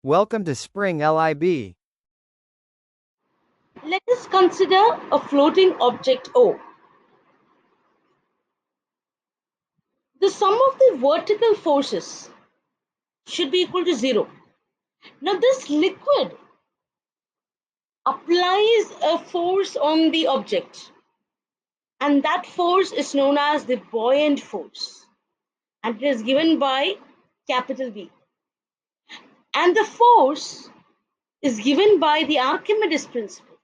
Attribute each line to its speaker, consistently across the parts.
Speaker 1: Welcome to Spring LIB.
Speaker 2: Let us consider a floating object O. The sum of the vertical forces should be equal to 0. Now this liquid applies a force on the object, and that force is known as the buoyant force, and it is given by capital B. And the force is given by the Archimedes principle.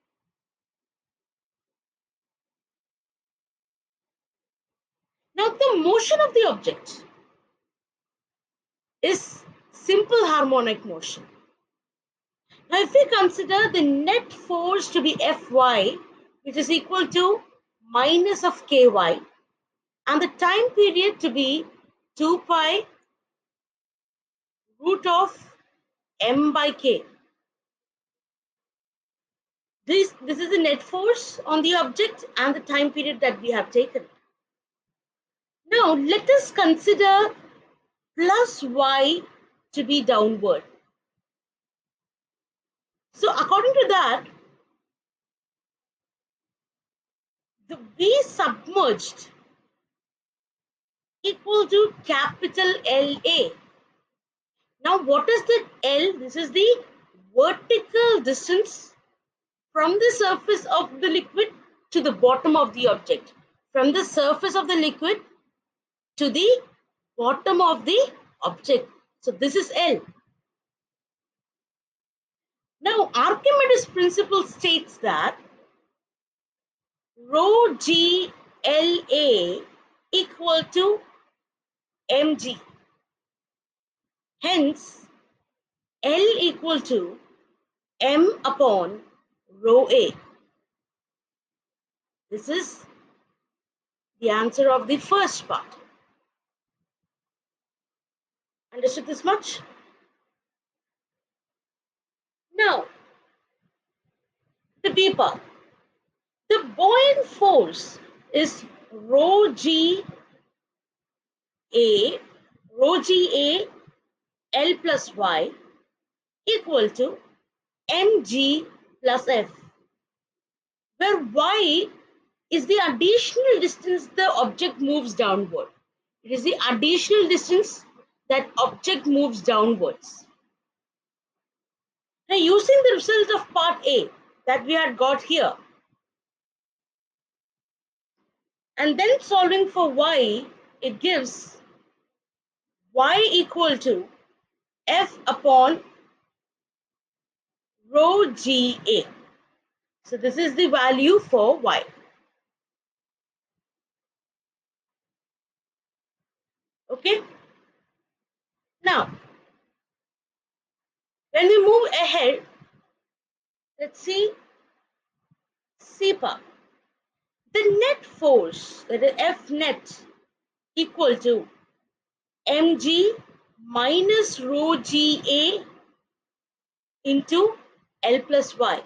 Speaker 2: Now the motion of the object is simple harmonic motion. Now if we consider the net force to be Fy, which is equal to minus of Ky, and the time period to be 2 pi root of m by k. This is the net force on the object and the time period that we have taken. Now let us consider plus y to be downward. So according to that, the V submerged equal to capital LA. Now what is the L? This is the vertical distance from the surface of the liquid to the bottom of the object. From the surface of the liquid to the bottom of the object. So this is L. Now Archimedes principle states that rho G LA equal to mg. Hence L equal to m upon rho A. This is the answer of the first part. Understood this much? Now, the B part. The buoyant force is rho G A L plus Y equal to mg plus F, where Y is the additional distance the object moves downward. It is the additional distance that object moves downwards. Now, using the result of part A that we had got here, and then solving for Y, it gives Y equal to F upon rho GA. So this is the value for Y. Okay. Now, when we move ahead, let's see C part. The net force, that is F net, equal to mg minus rho GA into L plus Y.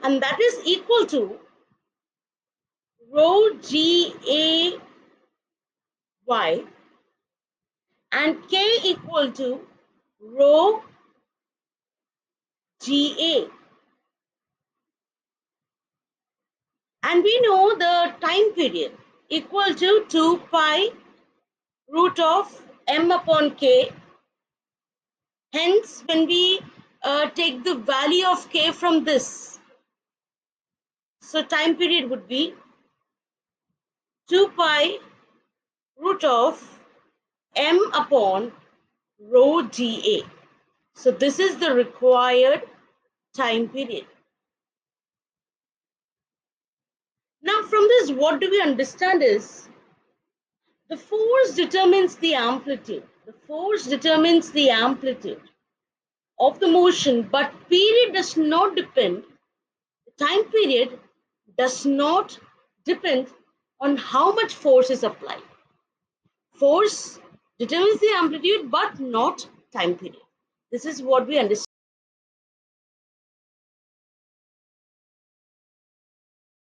Speaker 2: And that is equal to rho GA Y and K equal to rho GA. And we know the time period equal to 2 pi root of m upon k. Hence, when we take the value of k from this, so time period would be 2 pi root of m upon rho GA. So this is the required time period. Now from this, what do we understand is the force determines the amplitude. The force determines the amplitude of the motion, but period does not depend, the time period does not depend on how much force is applied. Force determines the amplitude, but not time period. This is what we understand.